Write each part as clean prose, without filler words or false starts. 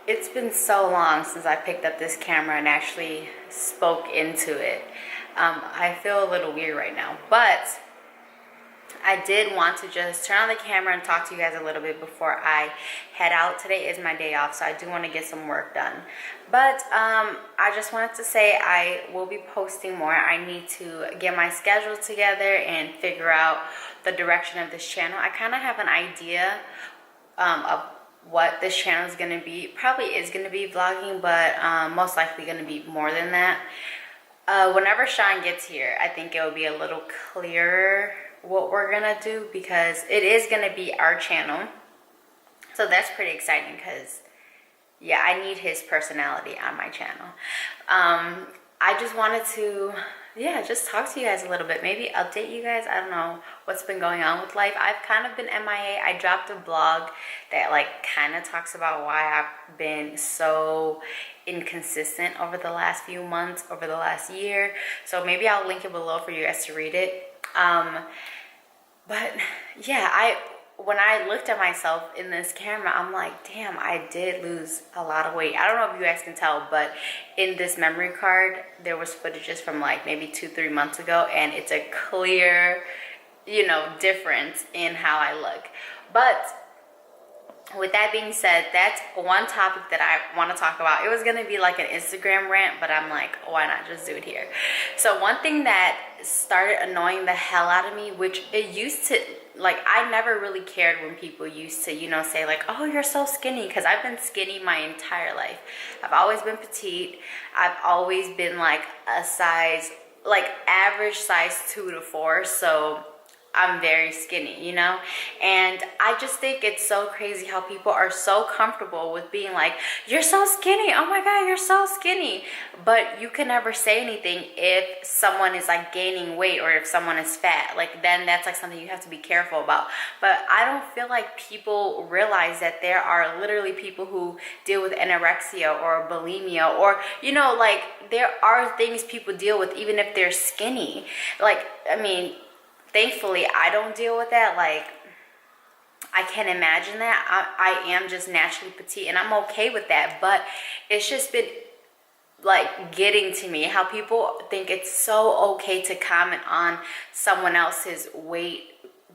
It's been so long since I picked up this camera and actually spoke into it. I feel a little weird right now, but I did want to just turn on the camera and talk to you guys a little bit before I head out. Today is my day off, so I do want to get some work done. But I just wanted to say I will be posting more. I need to get my schedule together and figure out the direction of this channel. I kind of have an idea of what this channel is going to be. Probably is going to be vlogging, but most likely going to be more than that. Whenever Sean gets here, I think it will be a little clearer what we're gonna do, because it is gonna be our channel. So that's pretty exciting, because yeah, I need his personality on my channel. I just wanted to just talk to you guys a little bit, maybe update you guys. I don't know what's been going on with life. I've kind of been MIA. I dropped a blog that like kind of talks about why I've been so inconsistent over the last few months, over the last year. So maybe I'll link it below for you guys to read it. But yeah, when I looked at myself in this camera, I'm like, damn, I did lose a lot of weight. I don't know if you guys can tell, but in this memory card, there was footages from like maybe 2-3 months ago, and it's a clear, difference in how I look. But with that being said, that's one topic that I want to talk about. It was going to be like an Instagram rant, but I'm like, why not just do it here? So one thing that started annoying the hell out of me, which it used to, like, I never really cared when people used to, say like, oh, you're so skinny, because I've been skinny my entire life. I've always been petite. I've always been like a size, like average size 2 to 4. So I'm very skinny, and I just think it's so crazy how people are so comfortable with being like, you're so skinny, oh my god, you're so skinny, but you can never say anything if someone is like gaining weight or if someone is fat. Like, then that's like something you have to be careful about. But I don't feel like people realize that there are literally people who deal with anorexia or bulimia, or like, there are things people deal with even if they're skinny. Like, I mean, thankfully, I don't deal with that. Like, I can't imagine that. I am just naturally petite, and I'm okay with that. But it's just been, like, getting to me how people think it's so okay to comment on someone else's weight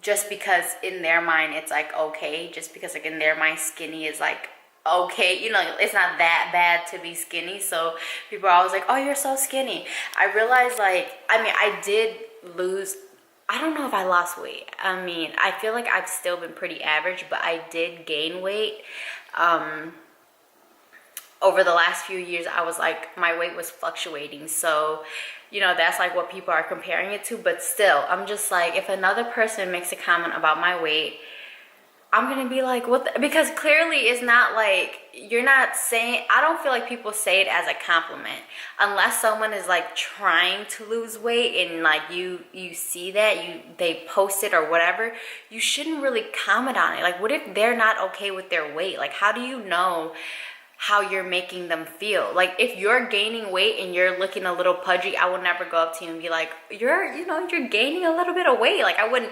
just because in their mind it's, like, okay. Just because, like, in their mind skinny is, like, okay. It's not that bad to be skinny. So people are always like, oh, you're so skinny. I realized, like, I did lose, I don't know if I lost weight. I feel like I've still been pretty average, but I did gain weight. Over the last few years, I was like, my weight was fluctuating. So, that's like what people are comparing it to. But still, I'm just like, if another person makes a comment about my weight, I'm gonna be like, what? Because clearly it's not like, you're not saying, I don't feel like people say it as a compliment unless someone is like trying to lose weight and like you see that they post it or whatever. You shouldn't really comment on it. Like, what if they're not okay with their weight? Like, how do you know how you're making them feel? Like, if you're gaining weight and you're looking a little pudgy, I would never go up to you and be like, you're gaining a little bit of weight. Like, I wouldn't,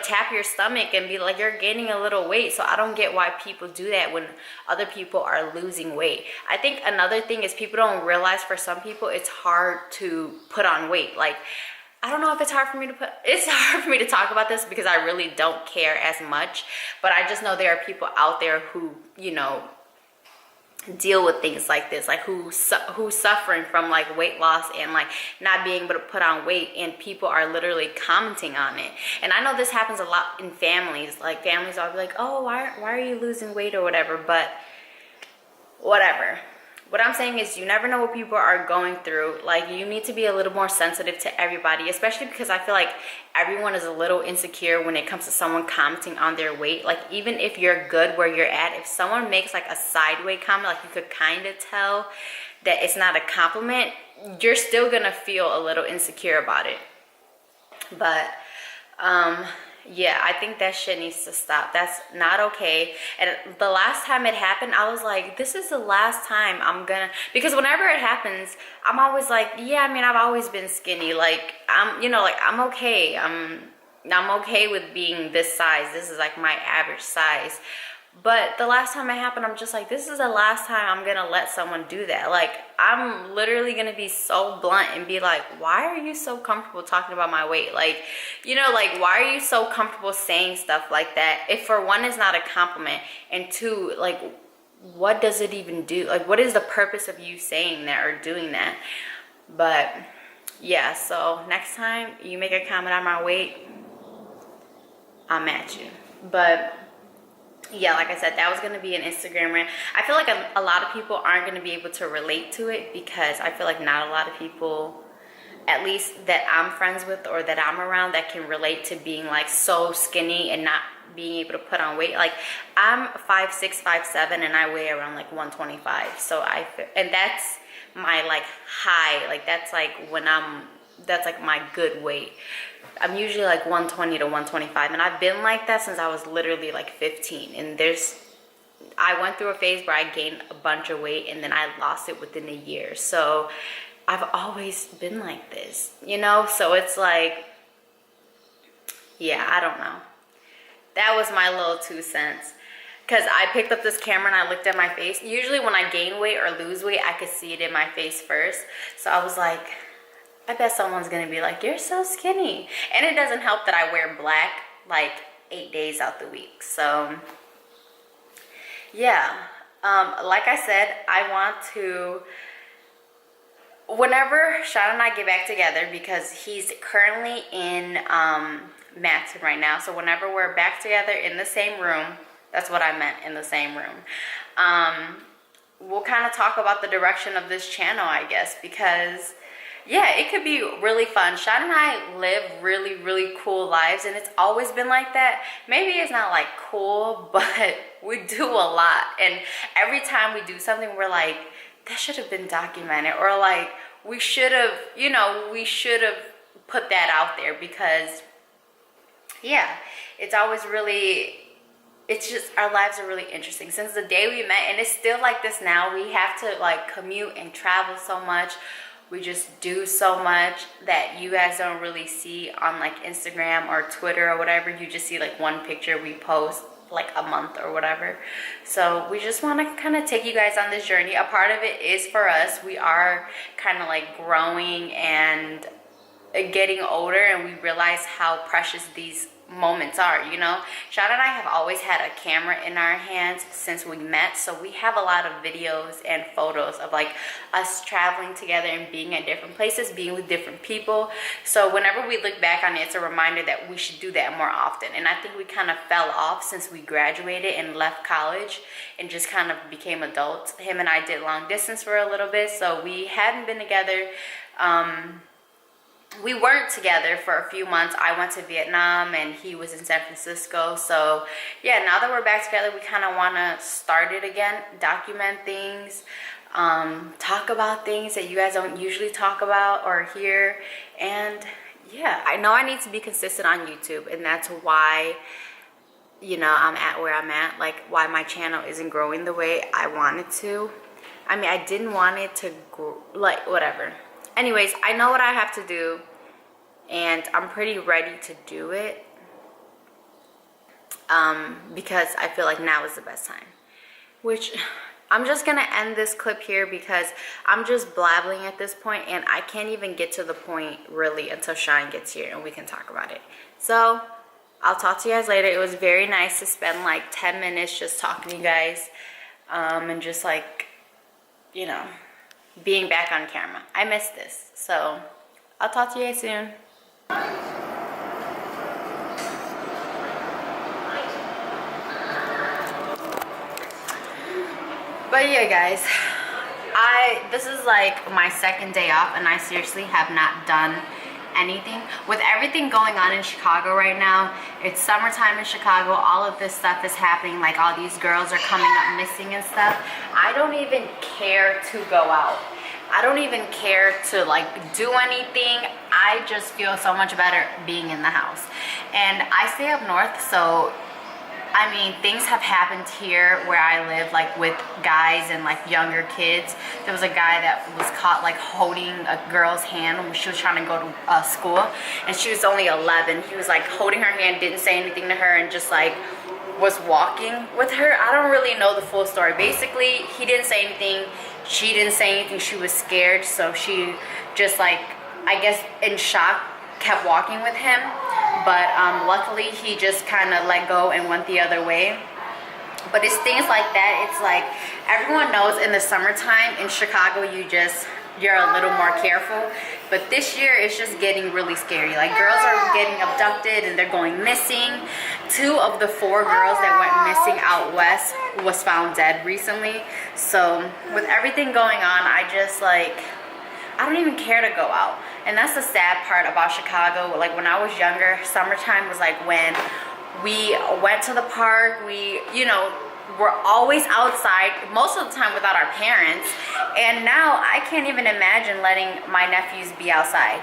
tap your stomach and be like, you're gaining a little weight. So I don't get why people do that when other people are losing weight. I think another thing is people don't realize, for some people, it's hard to put on weight. Like, I don't know if it's hard for me to talk about this because I really don't care as much, but I just know there are people out there who, deal with things like this, like who's suffering from like weight loss and like not being able to put on weight, and people are literally commenting on it. And I know this happens a lot in families. Like, families will be like, oh, why are you losing weight or whatever. But whatever. What I'm saying is, you never know what people are going through. Like, you need to be a little more sensitive to everybody, especially because I feel like everyone is a little insecure when it comes to someone commenting on their weight. Like, even if you're good where you're at, if someone makes like a sideways comment, like you could kind of tell that it's not a compliment, you're still gonna feel a little insecure about it. But yeah, I think that shit needs to stop. That's not okay. And the last time it happened, I was like, this is the last time because whenever it happens, I'm always like, yeah, I've always been skinny. Like, I'm okay. I'm okay with being this size. This is like my average size. But the last time it happened, I'm just like, this is the last time I'm gonna let someone do that. Like, I'm literally gonna be so blunt and be like, why are you so comfortable talking about my weight? Like, you know, like, why are you so comfortable saying stuff like that? If for one, it's not a compliment, and two, like, what does it even do? Like, what is the purpose of you saying that or doing that? But yeah, so next time you make a comment on my weight, I'm at you. But yeah, like I said, that was going to be an Instagram rant. I feel like a lot of people aren't going to be able to relate to it, because I feel like not a lot of people, at least that I'm friends with or that I'm around, that can relate to being like so skinny and not being able to put on weight. Like, I'm 5'6", 5'7", and I weigh around like 125. So and that's my like high, like that's like that's like my good weight. I'm usually like 120 to 125, and I've been like that since I was literally like 15. And I went through a phase where I gained a bunch of weight and then I lost it within a year. So I've always been like this, you know? So it's like, yeah, I don't know. That was my little 2 cents. Because I picked up this camera and I looked at my face. Usually when I gain weight or lose weight, I could see it in my face first. So I was like, I bet someone's gonna be like, you're so skinny. And it doesn't help that I wear black like 8 days out the week. So yeah, like I said, I want to, whenever Sean and I get back together, because he's currently in Matson right now. So whenever we're back together in the same room, that's what I meant, in the same room. We'll kind of talk about the direction of this channel, I guess, because yeah, it could be really fun. Sean and I live really, really cool lives, and it's always been like that. Maybe it's not like cool, but we do a lot. And every time we do something, we're like, that should have been documented, or like, we should have, you know, we should have put that out there, because yeah, it's always really, it's just, our lives are really interesting. Since the day we met, and it's still like this now, we have to like commute and travel so much. We just do so much that you guys don't really see on like Instagram or Twitter or whatever. You just see like one picture we post like a month or whatever. So we just want to kind of take you guys on this journey. A part of it is for us. We are kind of like growing and getting older, and we realize how precious these moments are, you know. Sean and I have always had a camera in our hands since we met, so we have a lot of videos and photos of like us traveling together and being at different places, being with different people. So whenever we look back on it, it's a reminder that we should do that more often. And I think we kind of fell off since we graduated and left college and just kind of became adults. Him and I did long distance for a little bit, so we hadn't been together. We weren't together for a few months. I went to Vietnam and he was in San Francisco. So yeah, now that we're back together, we kind of want to start it again, document things, talk about things that you guys don't usually talk about or hear. And yeah, I know I need to be consistent on YouTube, and that's why, you know, I'm at where I'm at, like why my channel isn't growing the way I wanted to. I mean, I didn't want it to grow, like whatever. Anyways, I know what I have to do, and I'm pretty ready to do it, because I feel like now is the best time. Which, I'm just going to end this clip here because I'm just blabbling at this point, and I can't even get to the point really until Sean gets here and we can talk about it. So, I'll talk to you guys later. It was very nice to spend like 10 minutes just talking to you guys, and just like, you know, being back on camera. I miss this. So I'll talk to you guys soon. But yeah, guys, this is like my second day off, and I seriously have not done anything. With everything going on in Chicago right now, it's summertime in Chicago, all of this stuff is happening, like all these girls are coming up missing and stuff. I don't even care to go out. I don't even care to like do anything. I just feel so much better being in the house. And I stay up north, so I mean, things have happened here where I live, like with guys and like younger kids. There was a guy that was caught like holding a girl's hand when she was trying to go to school, and she was only 11. He was like holding her hand, didn't say anything to her, and just like was walking with her. I don't really know the full story. Basically, he didn't say anything. She didn't say anything. She was scared, so she just like, I guess in shock, kept walking with him. But luckily, he just kind of let go and went the other way. But it's things like that. It's like everyone knows in the summertime in Chicago, you're a little more careful. But this year it's just getting really scary. Like girls are getting abducted and they're going missing. 2 of the 4 girls that went missing out west was found dead recently. So with everything going on, I don't even care to go out. And that's the sad part about Chicago. Like when I was younger, summertime was like when we went to the park, we're always outside most of the time without our parents, and now I can't even imagine letting my nephews be outside.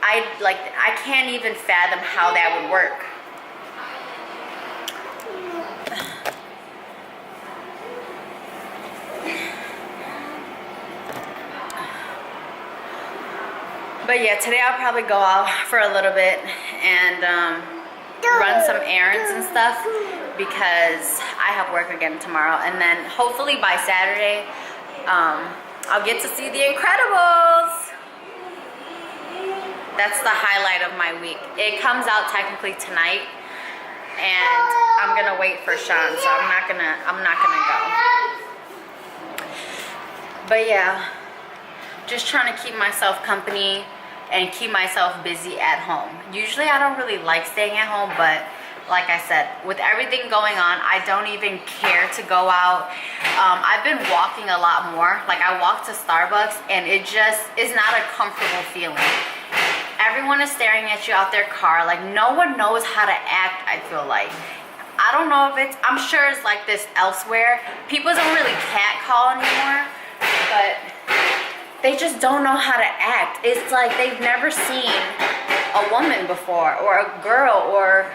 I can't even fathom how that would work. But yeah, today I'll probably go out for a little bit and run some errands and stuff, because I have work again tomorrow, and then hopefully by Saturday I'll get to see The Incredibles. That's the highlight of my week. It comes out technically tonight, and I'm gonna wait for Sean, so I'm not gonna go. But yeah, just trying to keep myself company and keep myself busy at home. Usually I don't really like staying at home, but like I said, with everything going on, I don't even care to go out. I've been walking a lot more. Like I walked to Starbucks and it just is not a comfortable feeling. Everyone is staring at you out their car. Like no one knows how to act, I feel like. I don't know if I'm sure it's like this elsewhere. People don't really catcall anymore, but they just don't know how to act. It's like they've never seen a woman before, or a girl, or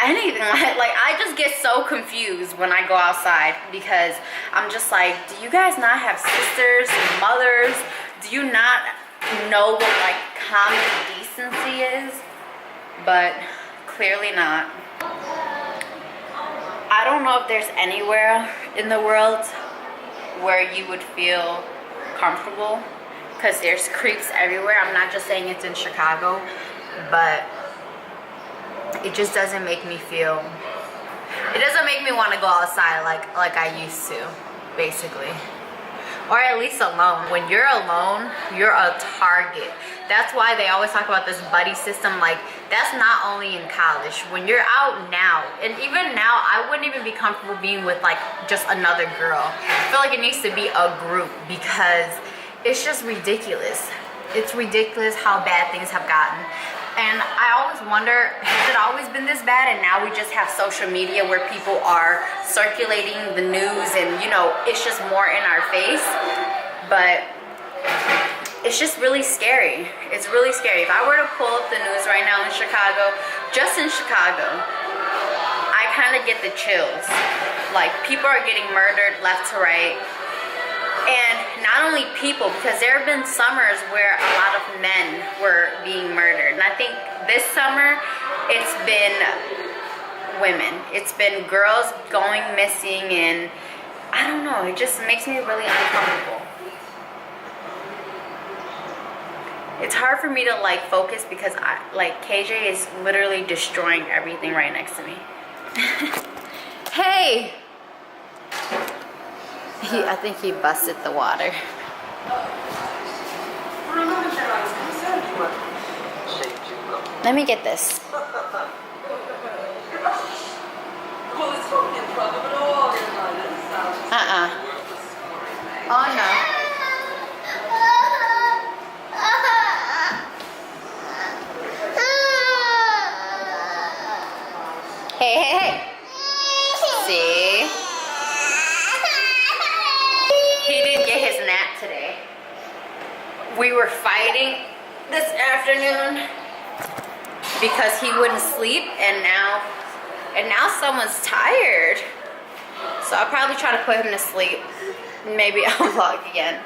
anything. Like I just get so confused when I go outside, because I'm just like, do you guys not have sisters, mothers? Do you not know what like common decency is? But clearly not. I don't know if there's anywhere in the world where you would feel comfortable, because there's creeps everywhere. I'm not just saying it's in Chicago, but it just doesn't make me feel, it doesn't make me want to go outside like I used to, basically. Or at least alone. When you're alone, you're a target. That's why they always talk about this buddy system. Like that's not only in college. When you're out now, and even now, I wouldn't even be comfortable being with like just another girl. I feel like it needs to be a group, because it's just ridiculous. It's ridiculous how bad things have gotten. And I always wonder, has it always been this bad, and now we just have social media where people are circulating the news and it's just more in our face? But it's just really scary. It's really scary. If I were to pull up the news right now in Chicago, just in Chicago, I kind of get the chills. Like people are getting murdered left to right. And not only people, because there have been summers where a lot of men were being murdered. And I think this summer, it's been women. It's been girls going missing, and I don't know, it just makes me really uncomfortable. It's hard for me to like focus, because KJ is literally destroying everything right next to me. Hey! I think he busted the water. Let me get this. Oh no. Hey. See? He didn't get his nap today. We were fighting this afternoon because he wouldn't sleep, and now someone's tired. So I'll probably try to put him to sleep. Maybe I'll vlog again.